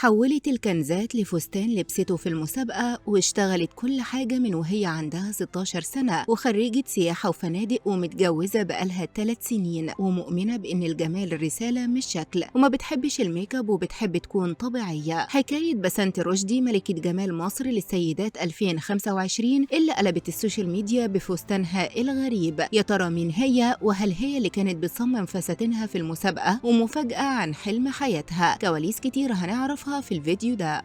حولت الكنزات لفستان لبسته في المسابقة واشتغلت كل حاجة من وهي عندها 16 سنة، وخريجة سياحة وفنادق ومتجوزة بقالها 3 سنين، ومؤمنة بأن الجمال رسالة مش شكل، وما بتحبش الميك اب وبتحب تكون طبيعية. حكاية بسنت رشدي ملكة جمال مصر للسيدات 2025 اللي قلبت السوشيال ميديا بفستانها الغريب. يا ترى مين هي؟ وهل هي اللي كانت بتصمم فساتينها في المسابقة؟ ومفاجأة عن حلم حياتها، كواليس كتير هنعرفها في الفيديو ده.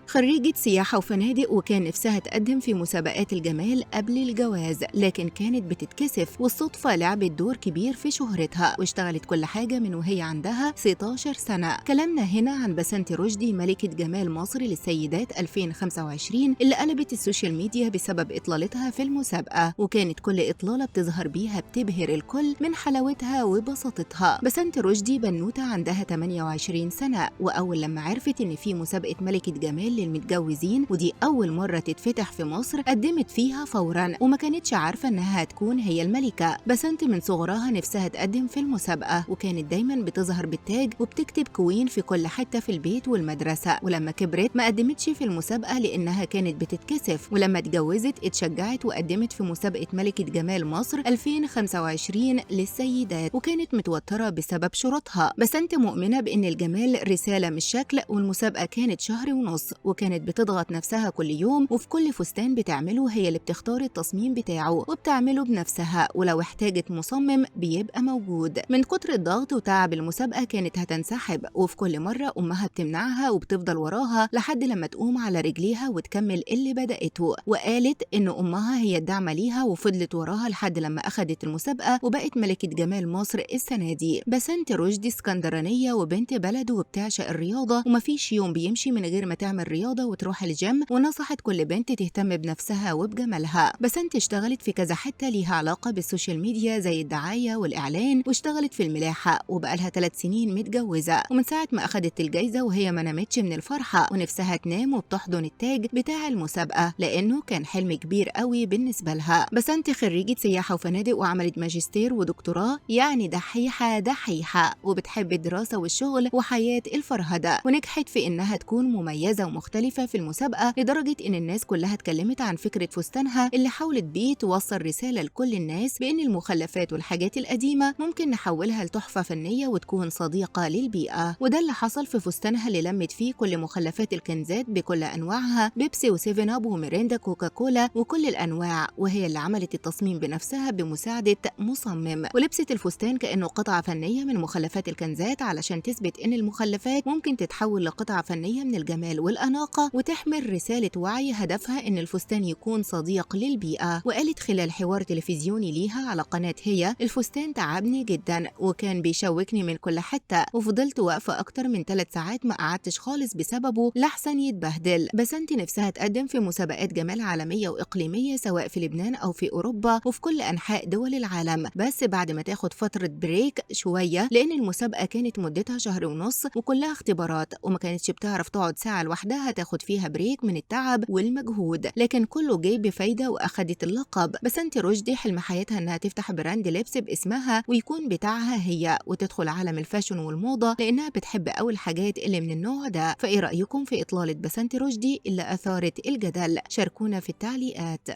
خريجة سياحة وفنادق وكان نفسها تقدم في مسابقات الجمال قبل الجواز، لكن كانت بتتكسف، والصدفة لعبت دور كبير في شهرتها، واشتغلت كل حاجة من وهي عندها 16 سنة. كلامنا هنا عن بسنت رشدي ملكة جمال مصر للسيدات 2025 اللي قلبت السوشيال ميديا بسبب إطلالتها في المسابقة، وكانت كل إطلالة بتظهر بيها بتبهر الكل من حلاوتها وبساطتها. بسنت رشدي بنوتة عندها 28 سنة، وأول لما عرفت إن في مسابقة ملكة جمال للمتجوزين ودي أول مرة تتفتح في مصر قدمت فيها فوراً، وما كانتش عارفة إنها هتكون هي الملكة. بسنت من صغرها نفسها تقدم في المسابقة، وكانت دايماً بتظهر بالتاج وبتكتب كوين في كل حتة في البيت والمدرسة. ولما كبرت ما قدمتش في المسابقة لأنها كانت بتتكسف، ولما اتجوزت اتشجعت وقدمت في مسابقة ملكة جمال مصر 2025 للسيدات، وكانت متوترة بسبب شروطها. بسنت مؤمنة بأن الجمال رسالة مش شكل، والمسابقة كانت شهر ونص، وكانت بتضغط نفسها كل يوم، وفي كل فستان بتعمله هي اللي بتختار التصميم بتاعه وبتعمله بنفسها، ولو احتاجت مصمم بيبقى موجود. من كتر الضغط وتعب المسابقة كانت هتنسحب، وفي كل مرة أمها بتمنعها وبتفضل وراها لحد لما تقوم على رجليها وتكمل اللي بدأته. وقالت إن أمها هي الدعم ليها، وفضلت وراها لحد لما أخدت المسابقة وبقت ملكة جمال مصر السنة دي. بسنت رشدي اسكندرانية وبنت بلد وبتعشق الرياضة، ومفيش يوم بيمشي من غير ما تعمل رياضة وتروح الجيم، ونصحت كل بنت تهتم بنفسها وبجمالها. بسنت اشتغلت في كذا حتة ليها علاقة بالسوشيال ميديا زي الدعاية والإعلان، واشتغلت في الملاحة، وبقالها 3 سنين متجوزة، ومن ساعة ما أخدت الجايزة وهي ما نامتش من الفرحة، ونفسها تنام وبتحضن التاج بتاع المسابقة لأنه كان حلم كبير قوي بالنسبة لها. بسنت خريجة سياحة وفنادق وعملت ماجستير ودكتوراه، يعني دحيحة دحيحة، وبتحب الدراسة والشغل وحياة الفرهدة، ونجحت في إنها تكون مميزة ومختلفة في المسابقة لدرجة إن الناس كلها اتكلمت عن فكرة فستانها اللي حاولت بيه توصل رسالة لكل الناس بأن المخلفات والحاجات القديمة ممكن نحولها لتحفة فنية وتكون صديقة للبيئة. وده اللي حصل في فستانها اللي لمت فيه كل مخلفات الكنزات بكل أنواعها، بيبسي وسيفن أب وميريندا كوكاكولا وكل الأنواع، وهي اللي عملت التصميم بنفسها بمساعدة مصمم، ولبست الفستان كأنه قطعة فنية من مخلفات الكنزات علشان تثبت إن المخلفات ممكن تتحول لقطعة فنية من الجمال والأناقة وتحمل رسالة وعي هدفها إن الفستان يكون صديق للبيئة. وقالت خلال حوار تلفزيوني ليها على قناة هي: الفستان تعبني جدا وكان بيشوكني من كل حتة، وفضلت واقفة أكتر من 3 ساعات ما قعدتش خالص بسببه لحسن يتبهدل. بسنت نفسها تقدم في مسابقات جمال عالمية وإقليمية سواء في لبنان أو في أوروبا وفي كل أنحاء دول العالم، بس بعد ما تاخد فترة بريك شوية لأن المسابقة كانت مدتها شهر ونص وكلها اختبارات، وما كانتش بتعرف تقعد ساعة لوحدها تاخد فيها بريك من التعب والمجهود، لكن كله جاي بفايدة وأخدت اللقب. بسنت رشدي حلم حياتها إنها تفتح براند لبس باسمها ويكون بتاعها هي، وتدخل عالم الفاشن والموضة لأنها بتحب أوي الحاجات اللي من النوع ده. فإيه رأيكم في إطلالة بسنت رشدي اللي أثارت الجدل؟ شاركونا في التعليقات.